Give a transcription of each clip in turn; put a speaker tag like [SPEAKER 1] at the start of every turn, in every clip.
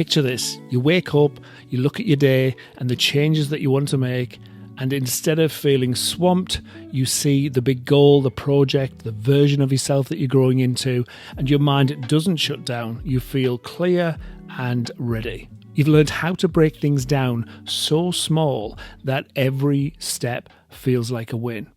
[SPEAKER 1] Picture this. You wake up, you look at your day and the changes that you want to make, and instead of feeling swamped, you see the big goal, the project, the version of yourself that you're growing into, and your mind doesn't shut down. You feel clear and ready. You've learned how to break things down so small that every step feels like a win.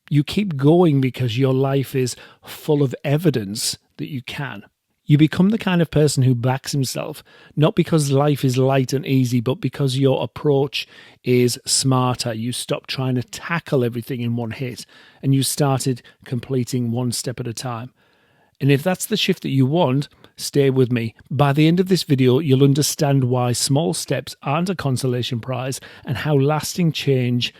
[SPEAKER 1] You keep going because your life is full of evidence that you can. You become the kind of person who backs himself, not because life is light and easy, but because your approach is smarter. You stop trying to tackle everything in one hit, and you started completing one step at a time. And if that's the shift that you want, stay with me. By the end of this video, you'll understand why small steps aren't a consolation prize and how lasting change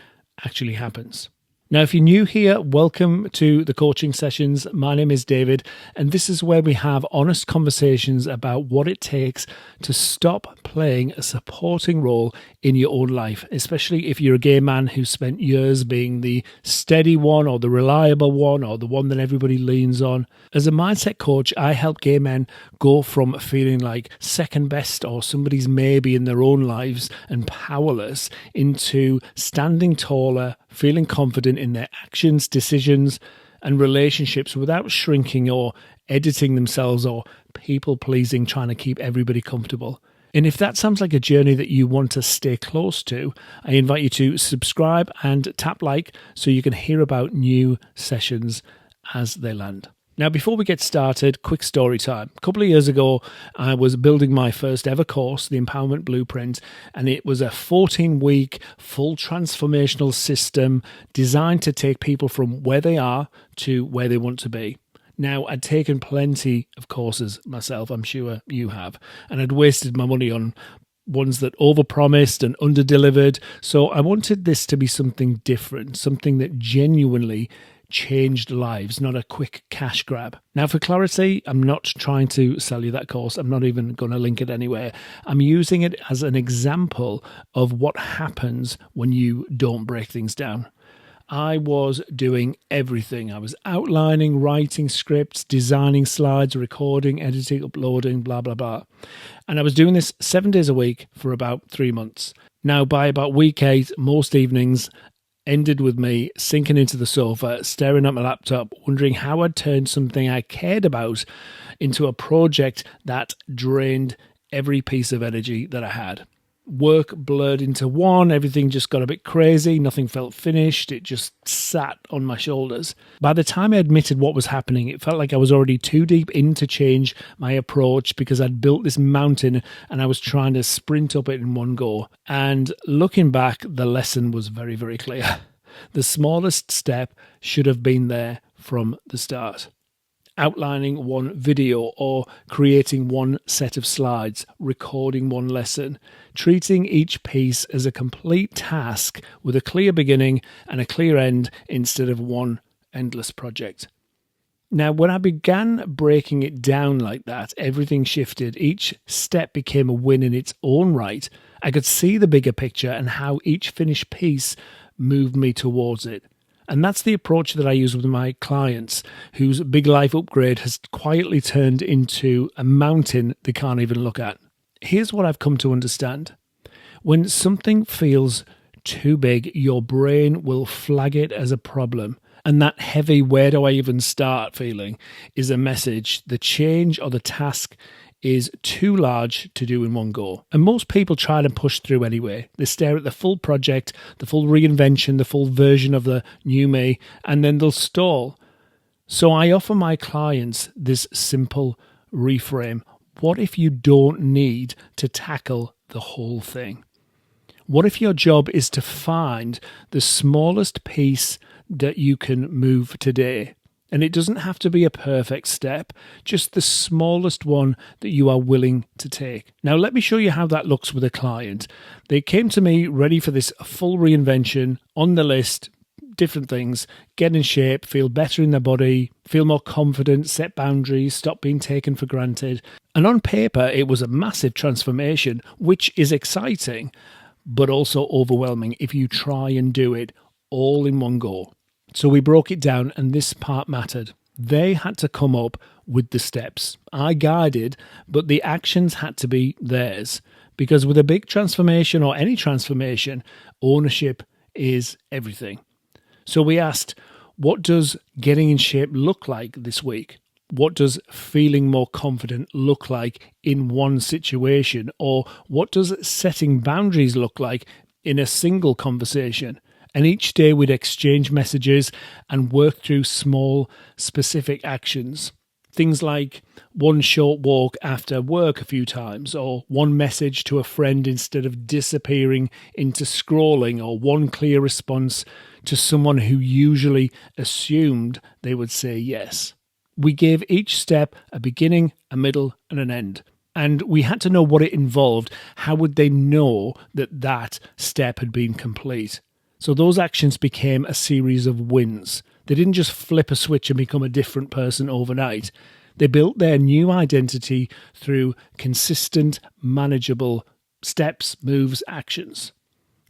[SPEAKER 1] actually happens. Now, if you're new here, welcome to the coaching sessions. My name is David, and this is where we have honest conversations about what it takes to stop playing a supporting role in your own life, especially if you're a gay man who spent years being the steady one or the reliable one or the one that everybody leans on. As a mindset coach, I help gay men go from feeling like second best or somebody's maybe in their own lives and powerless into standing taller, feeling confident in their actions, decisions, and relationships without shrinking or editing themselves or people-pleasing, trying to keep everybody comfortable. And if that sounds like a journey that you want to stay close to, I invite you to subscribe and tap like so you can hear about new sessions as they land. Now, before we get started, quick story time. A couple of years ago, I was building my first ever course, the Empowerment Blueprint, and it was a 14-week full transformational system designed to take people from where they are to where they want to be. Now, I'd taken plenty of courses myself, I'm sure you have, and I'd wasted my money on ones that overpromised and underdelivered. So I wanted this to be something different, something that genuinely changed lives, not a quick cash grab. Now, for clarity, I'm not trying to sell you that course. I'm not even going to link it anywhere. I'm using it as an example of what happens when you don't break things down. I was doing everything. I was outlining, writing scripts, designing slides, recording, editing, uploading, blah, blah, blah. And I was doing this 7 days a week for about 3 months. Now, by about week 8, most evenings ended with me sinking into the sofa, staring at my laptop, wondering how I'd turned something I cared about into a project that drained every piece of energy that I had. Work blurred into one, everything just got a bit crazy, nothing felt finished, it just sat on my shoulders. By the time I admitted what was happening, it felt like I was already too deep in to change my approach because I'd built this mountain and I was trying to sprint up it in one go. And looking back, the lesson was very, very clear. The smallest step should have been there from the start. Outlining one video or creating one set of slides, recording one lesson, treating each piece as a complete task with a clear beginning and a clear end instead of one endless project. Now, when I began breaking it down like that, everything shifted. Each step became a win in its own right. I could see the bigger picture and how each finished piece moved me towards it. And that's the approach that I use with my clients whose big life upgrade has quietly turned into a mountain they can't even look at. Here's what I've come to understand. When something feels too big, your brain will flag it as a problem. And that heavy, where do I even start feeling is a message. The change or the task is too large to do in one go. And most people try to push through anyway. They stare at the full project, the full reinvention, the full version of the new me, and then they'll stall. So I offer my clients this simple reframe. What if you don't need to tackle the whole thing? What if your job is to find the smallest piece that you can move today? And it doesn't have to be a perfect step, just the smallest one that you are willing to take. Now, let me show you how that looks with a client. They came to me ready for this full reinvention, on the list, different things, get in shape, feel better in their body, feel more confident, set boundaries, stop being taken for granted. And on paper, it was a massive transformation, which is exciting, but also overwhelming if you try and do it all in one go. So we broke it down, and this part mattered. They had to come up with the steps. I guided, but the actions had to be theirs. Because with a big transformation or any transformation, ownership is everything. So we asked, what does getting in shape look like this week? What does feeling more confident look like in one situation? Or what does setting boundaries look like in a single conversation? And each day we'd exchange messages and work through small, specific actions. Things like one short walk after work a few times, or one message to a friend instead of disappearing into scrolling, or one clear response to someone who usually assumed they would say yes. We gave each step a beginning, a middle, and an end. And we had to know what it involved. How would they know that that step had been complete? So those actions became a series of wins. They didn't just flip a switch and become a different person overnight. They built their new identity through consistent, manageable steps, moves, actions.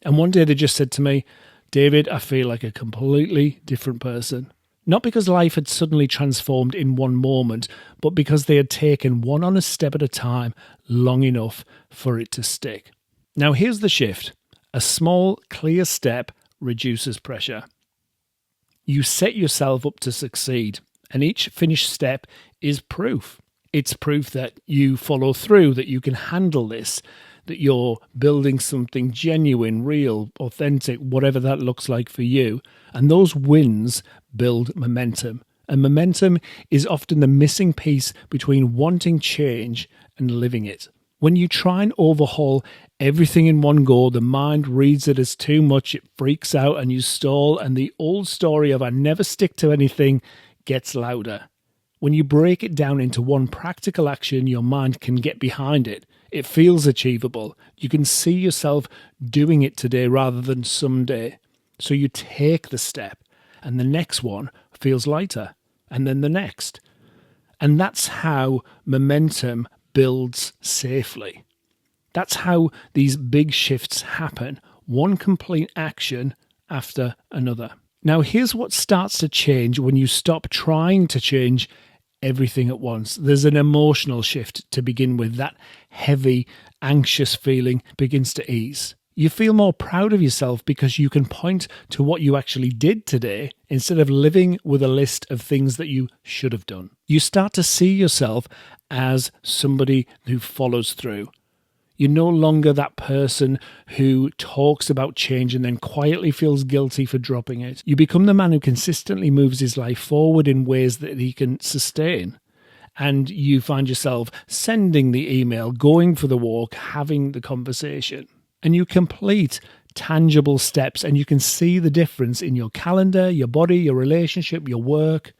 [SPEAKER 1] And one day they just said to me, David, I feel like a completely different person. Not because life had suddenly transformed in one moment, but because they had taken one honest step at a time long enough for it to stick. Now here's the shift. A small, clear step reduces pressure. You set yourself up to succeed, and each finished step is proof. It's proof that you follow through, that you can handle this, that you're building something genuine, real, authentic, whatever that looks like for you. And those wins build momentum. And momentum is often the missing piece between wanting change and living it. When you try and overhaul everything in one go, the mind reads it as too much, it freaks out and you stall, and the old story of I never stick to anything gets louder. When you break it down into one practical action, your mind can get behind it. It feels achievable. You can see yourself doing it today rather than someday. So you take the step, and the next one feels lighter, and then the next. And that's how momentum builds safely. That's how these big shifts happen, one complete action after another. Now, here's what starts to change when you stop trying to change everything at once. There's an emotional shift to begin with. That heavy, anxious feeling begins to ease. You feel more proud of yourself because you can point to what you actually did today instead of living with a list of things that you should have done. You start to see yourself as somebody who follows through. You're no longer that person who talks about change and then quietly feels guilty for dropping it. You become the man who consistently moves his life forward in ways that he can sustain. And you find yourself sending the email, going for the walk, having the conversation. And you complete tangible steps and you can see the difference in your calendar, your body, your relationship, your work.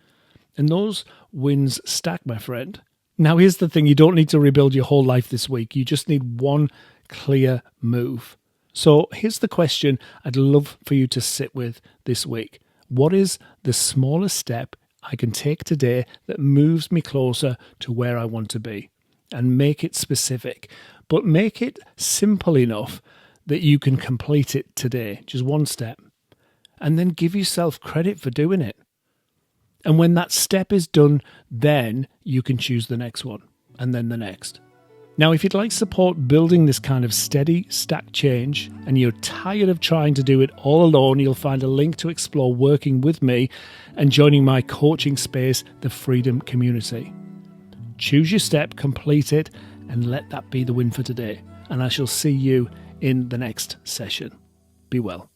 [SPEAKER 1] And those wins stack, my friend. Now, here's the thing. You don't need to rebuild your whole life this week. You just need one clear move. So here's the question I'd love for you to sit with this week. What is the smallest step I can take today that moves me closer to where I want to be? And make it specific, but make it simple enough that you can complete it today. Just one step. And then give yourself credit for doing it. And when that step is done, then you can choose the next one and then the next. Now, if you'd like support building this kind of steady, stacked change and you're tired of trying to do it all alone, you'll find a link to explore working with me and joining my coaching space, the Freedom Community. Choose your step, complete it, and let that be the win for today. And I shall see you in the next session. Be well.